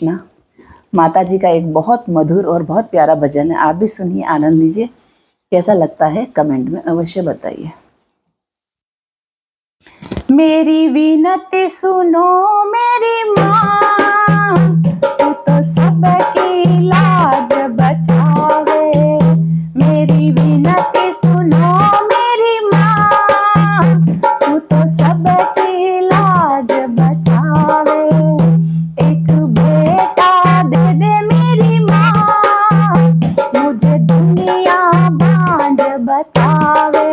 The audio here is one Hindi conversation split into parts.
कृष्णा। माता जी का एक बहुत मधुर और बहुत प्यारा भजन है, आप भी सुनिए, आनंद लीजिए। कैसा लगता है कमेंट में अवश्य बताइए। मेरी विनती सुनो मेरी माँ, तू तो सबकी लाज बचावे। मेरी विनती सुनो मेरी माँ, तू तो सबकी लाज बचावे। एक बेटा दे दे मेरी माँ, मुझे दुनिया बांझ बतावे।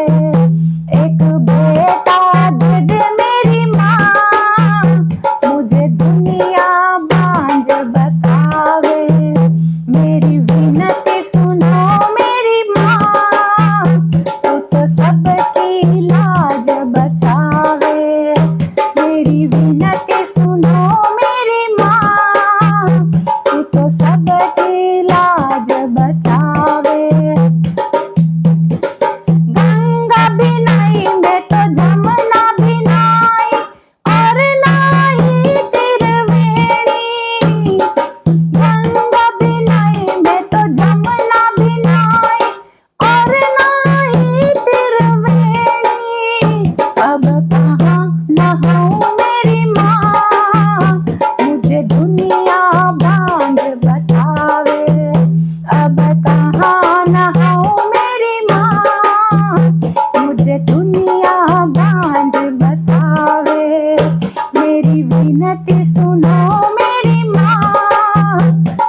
एक बेटा दे दे मेरी माँ, मुझे दुनिया बांझ बतावे। मेरी विनती सुनो मेरी माँ, तू तो सबकी लाज बचावे। मेरी विनती सुनो मेरी माँ, तू तो सबकी लाज बचावे। गंगा भी नहीं मैं तो जमुना भी नहीं, और नहीं त्रिवेणी। गंगा भी नहीं मैं तो जमुना भी नहीं, और नहीं त्रिवेणी। अब कहाँ नहाऊं मेरी माँ, मुझे दुनिया बांझ बतावे। अब कहाँ नहाऊं मेरी माँ, मुझे दुनिया बांझ बतावे। मेरी विनती सुनो मेरी माँ,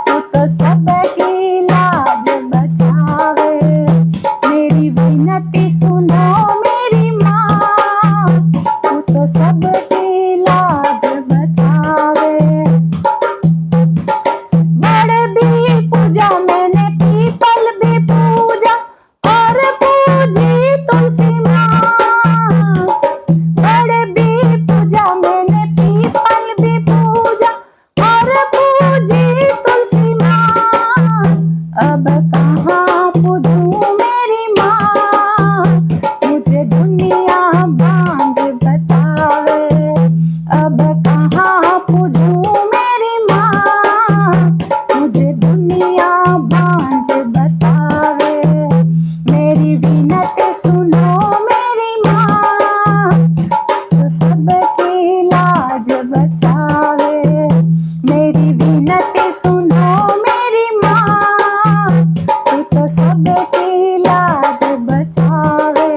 तू तो सबकी लाज बचावे। मेरी विनती सुनो मेरी माँ, तू तो सबकी लाज बचावे। बड़ भी पूजा मैंने पीपल भी पूजा, और पूजी तुलसी माँ। बड़ भी पूजा मैंने पीपल भी पूजा, और पूजी तुलसी माँ। अब कहाँ पूजूं मेरी माँ, मुझे दुनिया बांझ बतावे। अब कहाँ पूजूं मेरी माँ, मुझे दुनिया बांझ बतावे। मेरी विनती सुनो मेरी माँ, तो सबकी लाज बचावे। मेरी विनती सुनो मेरी माँ, तो सबकी लाज बचावे।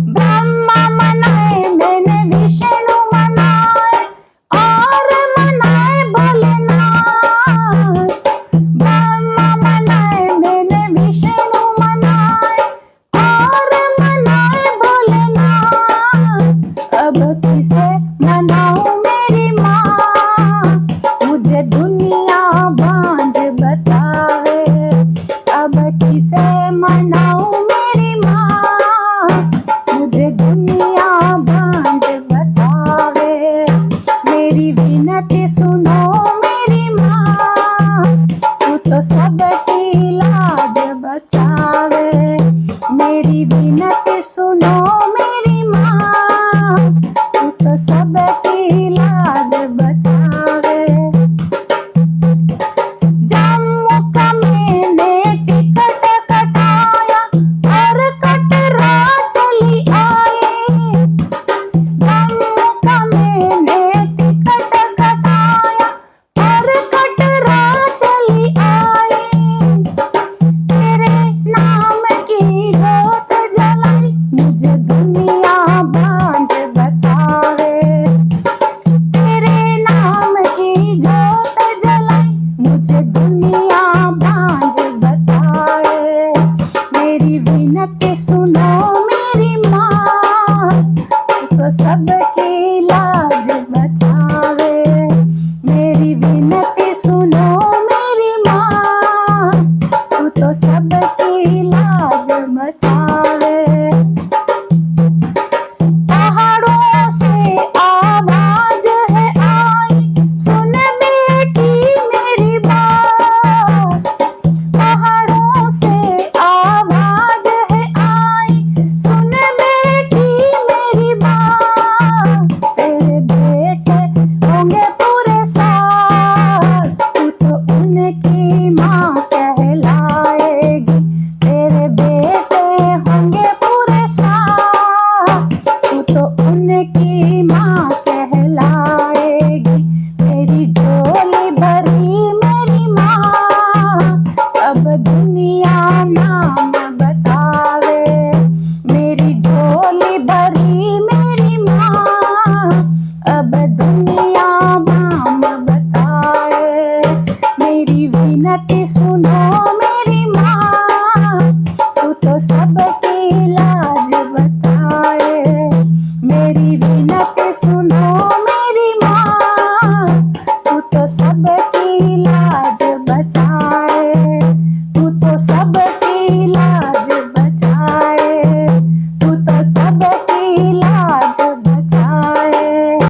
ब्रह्मा मनाए मैंने विष्णु मनाए, और मनाए भोलेनाथ। ब्रह्मा मनाए मैंने विष्णु मनाए, और मनाए भोलेनाथ। अब किसे मनाऊं मेरी माँ, मुझे दुनिया बांझ बतावे। अब किसे मनाऊं मेरी माँ, मुझे दुनिया बांझ बतावे। मेरी विनती सुनो मेरी माँ, तू तो सबकी लाज बचावे। मेरी विनती सुनो मेरी माँ, तू तो सबकी लाज बचावे। जम्मू का मैंने टिकट कटाया, और कटरा चली आई। जम्मू का मैंने टिकट कटाया, और कटरा चली आई। है।